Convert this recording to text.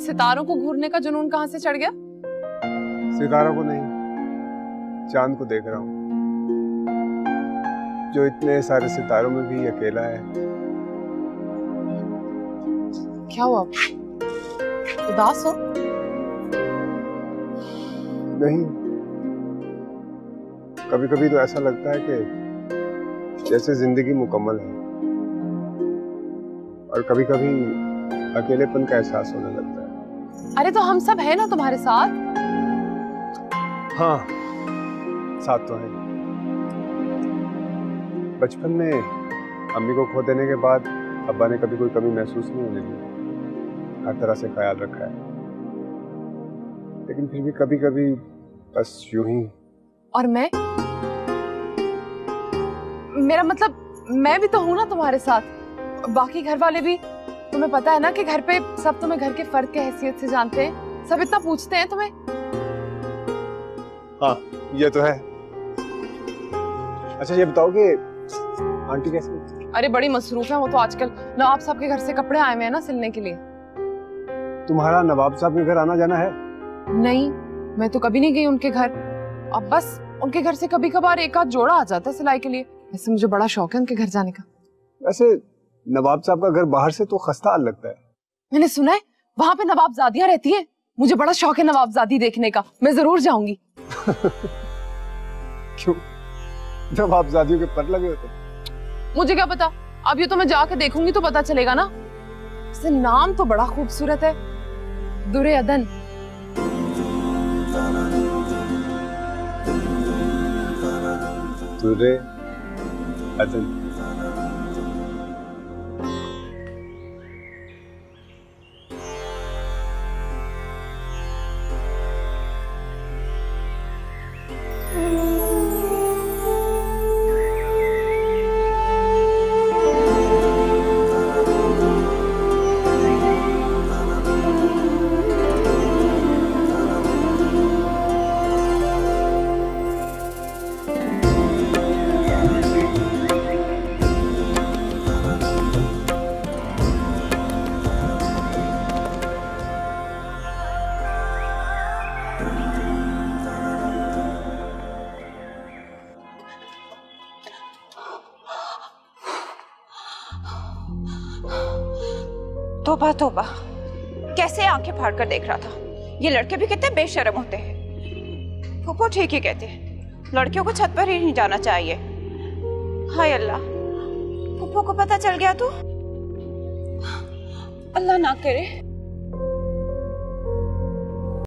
सितारों को घूरने का जुनून कहाँ से चढ़ गया? सितारों को नहीं, चांद को देख रहा हूँ, जो इतने सारे सितारों में भी अकेला है। क्या हुआ, उदास हो? नहीं, कभी कभी तो ऐसा लगता है कि जैसे जिंदगी मुकम्मल है, और कभी कभी अकेलेपन का एहसास होने लगता है। अरे तो हम सब है ना तुम्हारे साथ। हाँ, साथ तो है। बचपन में अम्मी को खो देने के बाद अब्बा ने कभी कोई कमी महसूस नहीं होने दी, हर तरह से ख्याल रखा है, लेकिन फिर भी कभी कभी बस यूं ही। और मैं, मेरा मतलब मैं भी तो हूं ना तुम्हारे साथ, बाकी घर वाले भी। तुम्हें पता है ना कि घर पे सब तुम्हें घर के फर्द के हैसियत से जानते हैं, सब इतना पूछते हैं तुम्हें। हाँ, ये तो है। अच्छा ये बताओ कि आंटी कैसी? अरे बड़ी मसरूफ है वो तो आजकल। नवाब साहब के घर से कपड़े आए हुए हैं ना सिलने के लिए। तुम्हारा नवाब साहब के घर आना जाना है? नहीं, मैं तो कभी नहीं गई उनके घर। अब बस उनके घर से कभी कभार एक आध जोड़ा आ जाता है सिलाई के लिए। वैसे मुझे बड़ा शौक है उनके घर जाने का। वैसे नवाब साहब का घर बाहर से तो खस्ता हाल लगता है। मैंने सुना है वहाँ पे नवाबजादियां रहती हैं। मुझे बड़ा शौक है नवाबजादी देखने का, मैं जरूर जाऊंगी। क्यों, नवाबजादियों के पर लगे होते? मुझे क्या पता, अब ये तो मैं जाके देखूंगी तो पता चलेगा ना। इससे नाम तो बड़ा खूबसूरत है, दुरे अदन। दुरे अदन। तोबा तोबा, कैसे आंखें फाड़ कर देख रहा था। ये लड़के भी कितने बेशर्म होते हैं। फूफो ठीक ही कहते हैं, लड़कियों को छत पर ही नहीं जाना चाहिए। हाय अल्लाह, फूफो को पता चल गया तो अल्लाह ना करे